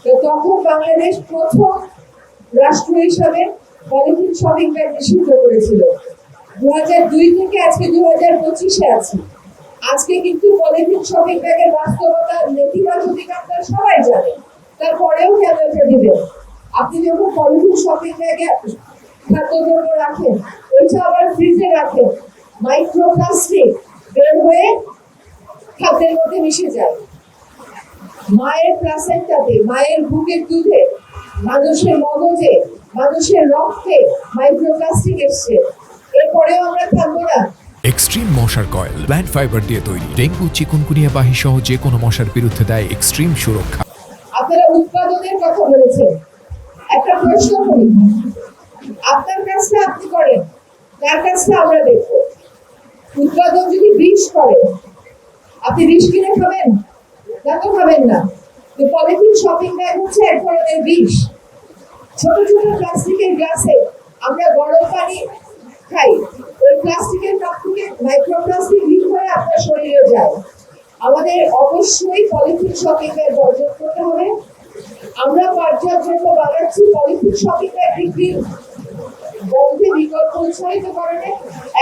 তো তখন বাংলাদেশ প্রথম রাষ্ট্র হিসাবে পলিথিন শপিং ব্যাগ নিষিদ্ধ করেছিল। 2002 থেকে আজকে 2025-এ আছি। আজকে কিন্তু পলিথিন শপিং ব্যাগের বাস্তবতা, নেতিবাচক দিক আপনারা সবাই জানেন, তারপরেও কেন এটা দিবেন? আপনি যখন পলিথিন শপিং ব্যাগে খাদ্যদ্রব্য রাখেন, ওইটা আবার ফ্রিজে রাখেন, মাইক্রোপ্লাস্টিক বের হয়ে খাদ্যের মধ্যে মিশে যায়। মায়ের প্লাসেন্টাতে, মায়ের বুকের দুধে, মানুষের মগজে, মানুষের রক্তে মাইক্রোপ্লাস্টিক এসছে। এরপরেও আমরা থাকবো না। এক্সট্রিম মশার কয়েল প্ল্যান্ট ফাইবার দিয়ে তৈরি, ডেঙ্গু, চিকুনগুনিয়া বাহি সহ যে কোনো মশার বিরুদ্ধে দেয় এক্সট্রিম সুরক্ষা। আপনারা উৎপাদনের কথা বলেছেন, একটা প্রশ্ন করি, আপনার কাজটা আপনি করেন, তার কাজটা আমরা দেখবো। উৎপাদন যদি বিষ করে, আপনি বিষ কিনে খাবেন? না তো খাবেন না। তো পলিথিন শপিং ব্যাগ হচ্ছে এক ধরনের বিষ। ছোট ছোট প্লাস্টিকের গ্লাসে আমরা গরম পানি খাই, ওই প্লাস্টিকের কাপ থেকে মাইক্রোপ্লাস্টিক লিক হয়ে আপনার শরীরে যায়। আমাদের অবশ্যই পলিথিন শপিং ব্যাগ বর্জন করতে হবে। আমরা পর্যাপ্ত জন্য বাড়াচ্ছি পলিথিন শপিং ব্যাগ বিক্রির বন্ধে বিকল্প উৎসাহিত করণে।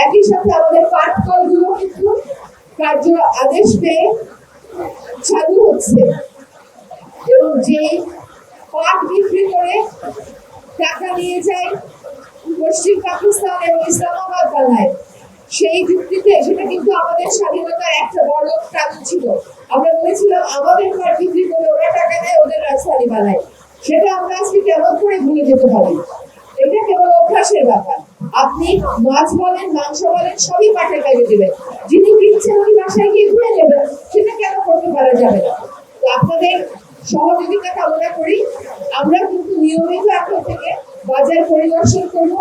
একই সাথে আমাদের পাট কলগুলো কিন্তু কার্য আদেশ পেয়ে চালু হচ্ছে, এবং যে পাট বিক্রি করে টাকা নিয়ে যায় পশ্চিম পাকিস্তান এবং ইসলামাবাদ বানায়, সেই যুক্তিতে সেটা কিন্তু আমাদের স্বাধীনতার একটা বড় কারণ ছিল। আমরা বলেছিলাম আমাদের পাট বিক্রি করে ওরা টাকা নেয়, ওদের রাজধানী বানায়। সেটা আমরা আজকে কেমন করে ভুলে যেতে পারি? এটা কেবল অভ্যাসের ব্যাপার। আপনি মাছ বলেন, মাংস বলেন, সবই পাটের ব্যাগে দেবেন, যিনি কিনছেন উনি বাসায় গিয়ে ধুয়ে নেবেন, সেটা কেন করতে পারা যাবে না? তো আপনাদের সহযোগিতা কামনা করি। আমরা কিন্তু নিয়মিত এখন থেকে বাজার পরিদর্শন করব।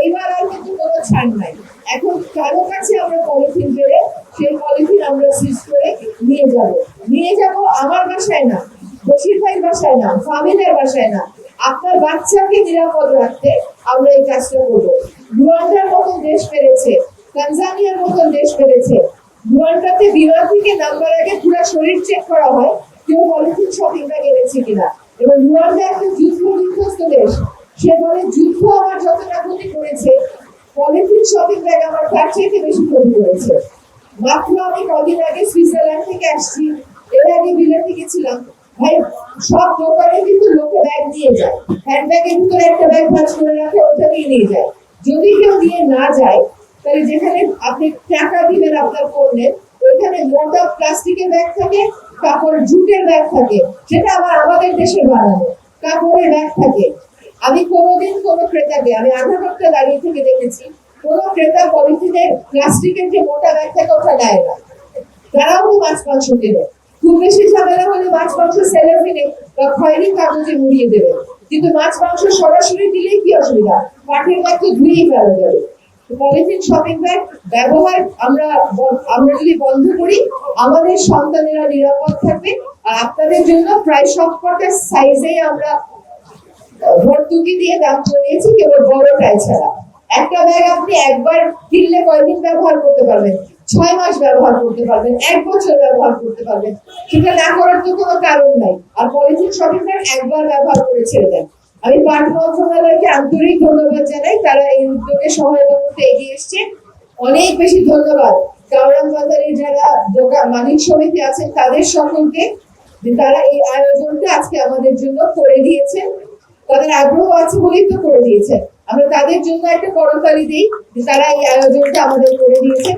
এইবার আর কিন্তু কোনো ছাড় নাই। এখন কারো কাছে আমরা পলিথিন পেলে সেই পলিথিন আমরা সিজ করে নিয়ে যাব আমার বাসায় না, বশির ভাইয়ের বাসায় না, ফামিলের বাসায় না, আপনার বাচ্চাকে নিরাপদ রাখতে আমরা এই কাজটা করবো। রুয়ান্ডার মতন দেশ পেরেছে, তানজানিয়ার মতন দেশ পেরেছে। রুয়ান্ডাতে বিমান থেকে নামবার আগে পুরো শরীর চেক করা হয় কেউ পলিথিন শপিং ব্যাগ এনেছে কিনা। এবং রুয়ান্ডা একটা যুদ্ধ বিধ্বস্ত দেশ, সে বলে যুদ্ধ আমার যতটা ক্ষতি করেছে, পলিথিন শপিং ব্যাগ আমার তার চেয়ে বেশি ক্ষতি করেছে। মাত্র আমি কদিন আগে সুইজারল্যান্ড থেকে আসছি, এর আগে বিলেতে গেছিলাম। ভাই, সব দোকানে কিন্তু লোকে ব্যাগ নিয়ে যায়, হ্যান্ড ব্যাগের ভিতরে একটা ব্যাগ ভাঁজ করে রাখে, ওটা নিয়ে যায়। যদি কেউ নিয়ে না যায়, তাহলে যেখানে আপনি টাকা দিবেন আপনার পণ্যের, ওইখানে মোটা প্লাস্টিকের ব্যাগ থাকে, কাপড়ের জুটের ব্যাগ থাকে, সেটা আবার আমাদের দেশে বানানো কাপড়ের ব্যাগ থাকে। আমি কোনোদিন কোনো ক্রেতাকে, আমি আধা ঘন্টা দাঁড়িয়ে থেকে দেখেছি, কোনো ক্রেতা পলিথিনের প্লাস্টিকের যে মোটা ব্যাগ থাকে ওটা দেয় না। তারাও তো মাছ মাংস কেনে, খুব বেশি ঝামেলা হলে মাছ মাংস সেলোফিনে বা খয়েরি কাগজে মুড়িয়ে দেবে, কিন্তু মাছ মাংস সরাসরি দিলেই কি অসুবিধা? পাটের ব্যাগ তো ধুয়েই ফেলা যাবে। পলিথিন শপিং ব্যাগ ব্যবহার আমরা যদি বন্ধ করি, আমাদের সন্তানেরা নিরাপদ থাকবে। আর আপনাদের জন্য প্রায় সবকটা সাইজেই আমরা ভর্তুকি দিয়ে দাম কমিয়েছি, কেবল বড়টাই ছাড়া। একটা ব্যাগ আপনি একবার কিনলে কয়দিন ব্যবহার করতে পারবেন? 6 মাস ব্যবহার করতে পারবেন, 1 বছর ব্যবহার করতে পারবেন। সেটা না করার তো কোনো কারণ নাই। আর পলিথিন শপিং ব্যাগ একবার ব্যবহার করে ছেড়ে দেন। আমি পাট মন্ত্রণালয়কে আন্তরিক ধন্যবাদ জানাই, তারা এই উদ্যোগে সহায়তা করতে এগিয়ে এসছে। অনেক বেশি ধন্যবাদ কাউরান বাজারের যারা দোকান মালিক সমিতি আছেন তাদের সকলকে, যে তারা এই আয়োজনটা আজকে আমাদের জন্য করে দিয়েছেন। তাদের আগ্রহ আছে বলেই তো করে দিয়েছেন। আমরা তাদের জন্য একটা করতালি দিই যে তারা এই আয়োজনটা আমাদের করে দিয়েছে।